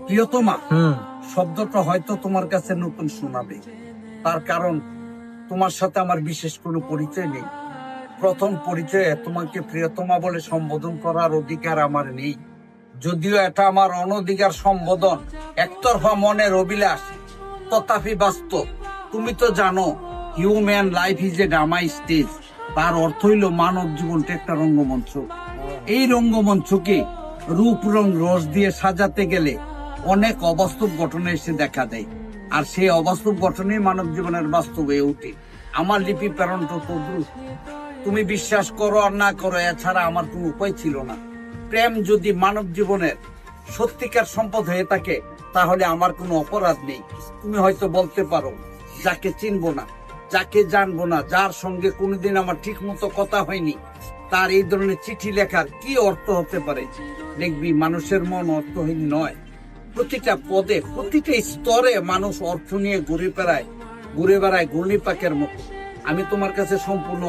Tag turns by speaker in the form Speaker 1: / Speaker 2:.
Speaker 1: প্রিয়তমা শব্দটা হয়তো তোমার কাছে নতুন শোনাবে, তার কারণ তোমার সাথে আমার বিশেষ কোনো পরিচয় নেই। প্রথম পরিচয়ে তোমাকে প্রিয়তমা বলে সম্বোধন করার অধিকার আমার নেই, যদিও এটা আমার অনধিকার সম্বোধন, একতরফা মনের অভিলাষ, তথাপি বাস্তব। তুমি তো জানো human life is a drama stage. তার অর্থ হইল মানব জীবনটা একটা রঙ্গমঞ্চ। এই রঙ্গমঞ্চকে রূপ রং রস দিয়ে সাজাতে গেলে অনেক অবাস্তব ঘটনা এসে দেখা দেয়, আর সেই অবাস্তব ঘটনাই মানব জীবনের বাস্তব হয়ে ওঠে। আমার লিপি প্রেরণ তো তদ্রুপ। তুমি বিশ্বাস করো আর না করো, এছাড়া আমার কোনো উপায় ছিল না। প্রেম যদি মানব জীবনের সত্যিকার সম্পদ হয়ে থাকে, তাহলে আমার কোনো অপরাধ নেই। তুমি হয়তো বলতে পারো, যাকে চিনবো না, যাকে জানবো না, যার সঙ্গে কোনোদিন আমার ঠিক মতো কথা হয়নি, তার এই ধরনের চিঠি লেখার কি অর্থ হতে পারে? দেখবি, মানুষের মন অর্থহীন নয়। প্রতিটা পদে, প্রতিটা স্তরে মানুষ অর্থ নিয়ে ঘুরে বেড়ায় ঘূর্ণিপাকের মতো। আমি তোমার কাছে সম্পূর্ণ